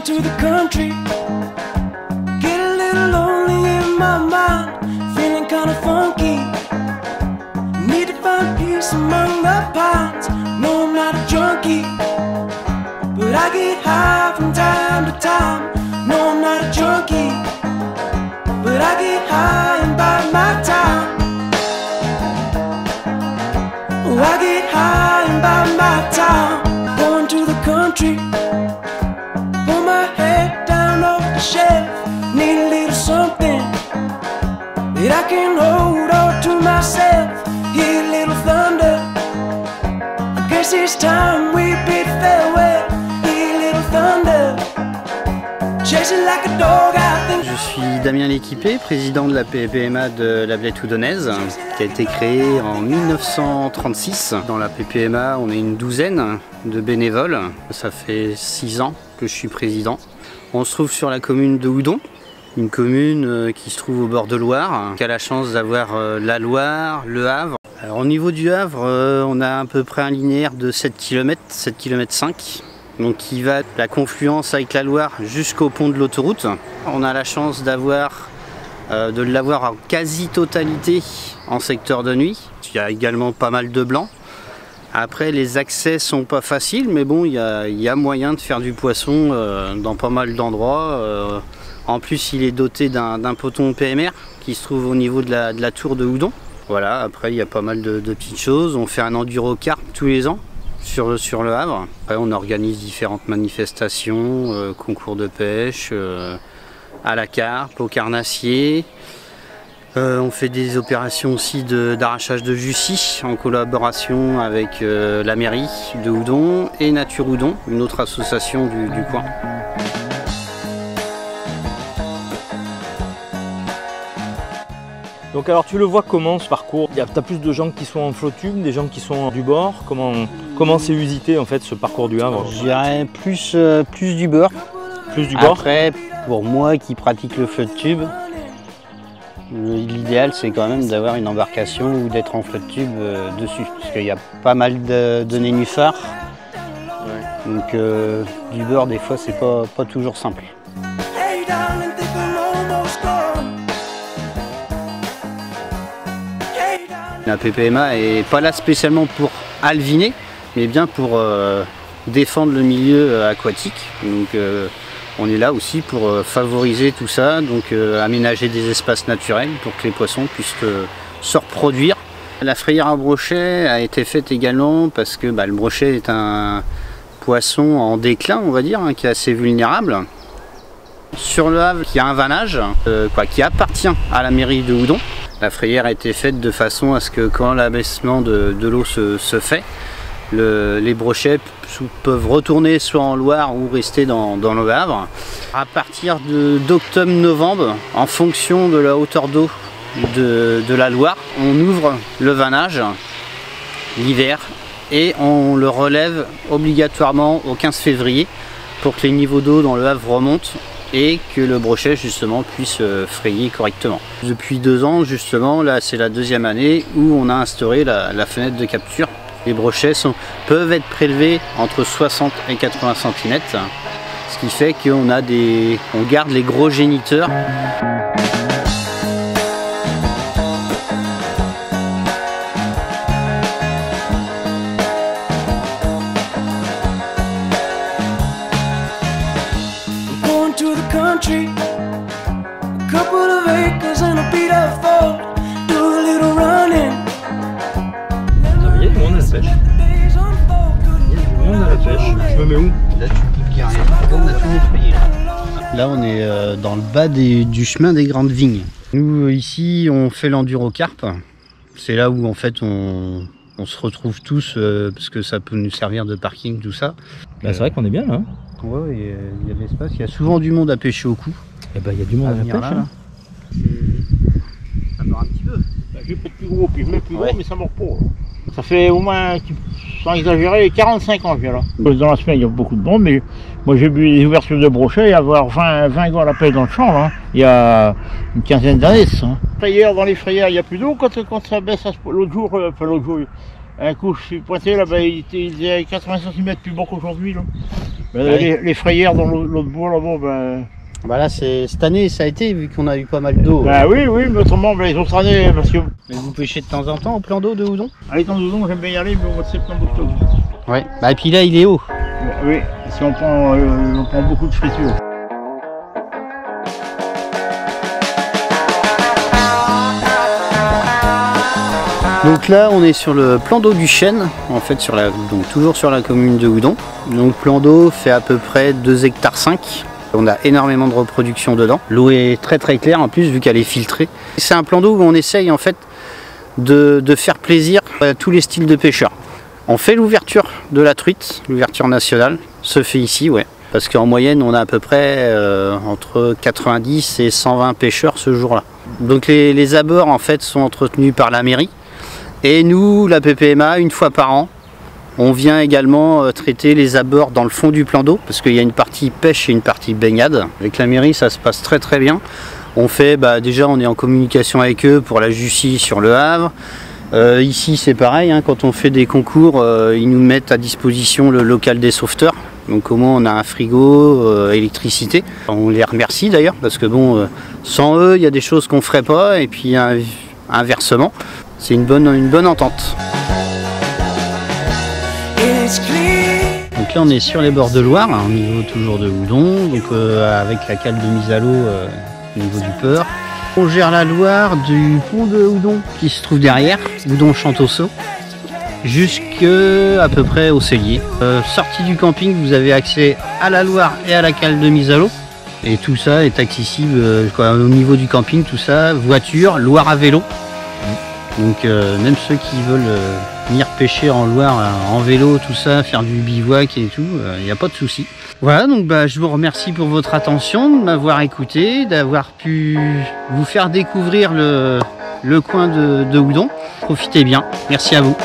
To the country, get a little lonely in my mind, feeling kind of funky. Need to find peace among the pines. No, I'm not a junkie, but I get high from time to time. No, I'm not a junkie, but I get high and bide my time. Oh, I get high and bide my time. Going to the country, pull my head down off the shelf. Need a little something that I can hold on to myself. Hear a little thunder, I guess it's time we bid farewell. Hear a little thunder, chase it like a dog, I think. Je suis Damien L'Équipé, président de la PPMA de la Blaye Toudonnaise, qui a été créée en 1936. Dans la PPMA, on est une douzaine de bénévoles. Ça fait 6 ans que je suis président. On se trouve sur la commune de Houdon, une commune qui se trouve au bord de Loire, qui a la chance d'avoir la Loire, le Havre. Alors, au niveau du Havre, on a à peu près un linéaire de 7 km, 7 km 5. Donc qui va de la confluence avec la Loire jusqu'au pont de l'autoroute. On a la chance d'avoir de l'avoir en quasi-totalité en secteur de nuit. Il y a également pas mal de blancs. Après, les accès sont pas faciles, mais bon, il y a moyen de faire du poisson dans pas mal d'endroits. En plus, il est doté d'un poton PMR qui se trouve au niveau de la tour de Houdon. Voilà, après, il y a pas mal de petites choses. On fait un enduro carp tous les ans sur le Havre. Après, on organise différentes manifestations, concours de pêche, à la carpe, au carnassier. On fait des opérations aussi d'arrachage de Jussy en collaboration avec la mairie de Houdon et Nature Houdon, une autre association du coin. Donc alors tu le vois comment ce parcours? Tu as plus de gens qui sont en flottube, des gens qui sont du bord. Comment c'est usité en fait ce parcours du Havre? Je dirais plus du bord. Plus du bord. Après, pour moi qui pratique le flottube, l'idéal c'est quand même d'avoir une embarcation ou d'être en flottube dessus. Parce qu'il y a pas mal de nénuphars. Ouais. Donc du bord des fois c'est pas toujours simple. La PPMA est pas là spécialement pour alviner, mais bien pour défendre le milieu aquatique. Donc on est là aussi pour favoriser tout ça, donc aménager des espaces naturels pour que les poissons puissent se reproduire. La frayère à brochet a été faite également parce que le brochet est un poisson en déclin, on va dire, qui est assez vulnérable. Sur le Havre, il y a un vannage qui appartient à la mairie de Houdon. La frayère a été faite de façon à ce que quand l'abaissement de l'eau se fait, les brochets peuvent retourner soit en Loire ou rester dans le Havre. À partir d'octobre-novembre, en fonction de la hauteur d'eau de la Loire, on ouvre le vannage l'hiver et on le relève obligatoirement au 15 février pour que les niveaux d'eau dans le Havre remontent et que le brochet justement puisse frayer correctement. Depuis 2 ans justement, là c'est la 2e année où on a instauré la fenêtre de capture. Les brochets peuvent être prélevés entre 60 et 80 cm, ce qui fait qu'on garde les gros géniteurs. Country, a couple of acres and a beat up Ford, do a little running. Il y a du monde à la pêche. Il y a du monde à la pêche. Je me mets où? Là tu peux garer. On a tout nettoyé. Là on est dans le bas du chemin des Grandes Vignes. Nous ici on fait l'enduro carp. C'est là où en fait on se retrouve tous parce que ça peut nous servir de parking, tout ça. C'est vrai qu'on est bien là. Hein. Ouais, il y a de l'espace, il y a souvent du monde à pêcher au cou. Et il y a du monde à la pêche. Là, ça meurt un petit peu. je peux être plus gros, puis je mets plus gros, mais ça mord pas. Ça fait au moins, sans exagérer, 45 ans que je viens là. Dans la semaine, il y a beaucoup de monde, mais moi j'ai vu des ouvertures de brochets, avoir 20 gars à la pêche dans le champ, là, il y a une quinzaine d'années, ça. Frayères, dans les frayères, il n'y a plus d'eau quand ça baisse. L'autre jour, un coup je suis pointé là-bas, il était 80 cm plus bas qu'aujourd'hui. Les frayères dans l'autre bois là-bas, Bah là, cette année, ça a été, vu qu'on a eu pas mal d'eau. Oui, mais autrement, les autres années, parce que... Mais vous pêchez de temps en temps au plan d'eau de Houdon? Allez, dans Houdon, j'aime bien y aller, mais au mois de septembre, octobre. Ouais, bah et puis là, il est haut. Oui, si on prend beaucoup de friture. Donc là, on est sur le plan d'eau du Chêne, en fait, donc toujours sur la commune de Houdon. Donc le plan d'eau fait à peu près 2,5 hectares. On a énormément de reproduction dedans. L'eau est très très claire en plus, vu qu'elle est filtrée. C'est un plan d'eau où on essaye en fait de faire plaisir à tous les styles de pêcheurs. On fait l'ouverture de la truite, l'ouverture nationale, se fait ici, ouais. Parce qu'en moyenne, on a à peu près entre 90 et 120 pêcheurs ce jour-là. Donc les abords en fait sont entretenus par la mairie. Et nous, la PPMA, une fois par an, on vient également traiter les abords dans le fond du plan d'eau, parce qu'il y a une partie pêche et une partie baignade. Avec la mairie, ça se passe très très bien. On fait, déjà on est en communication avec eux pour la Jussie sur le Havre. Ici c'est pareil, hein, quand on fait des concours, ils nous mettent à disposition le local des sauveteurs. Donc au moins on a un frigo, électricité. On les remercie d'ailleurs, parce que bon, sans eux, il y a des choses qu'on ne ferait pas, et puis inversement. C'est une bonne entente. Donc là on est sur les bords de Loire, au niveau toujours de Houdon, donc avec la cale de mise à l'eau au niveau du port. On gère la Loire du pont de Houdon qui se trouve derrière, Houdon-Chantosso, jusqu'à peu près au cellier. Sortie du camping, vous avez accès à la Loire et à la cale de mise à l'eau. Et tout ça est accessible au niveau du camping, tout ça, voiture, Loire à vélo. Donc même ceux qui veulent venir pêcher en Loire en vélo, tout ça, faire du bivouac et tout, il n'y a pas de souci. Voilà, donc je vous remercie pour votre attention, de m'avoir écouté, d'avoir pu vous faire découvrir le coin de Houdon. Profitez bien, merci à vous.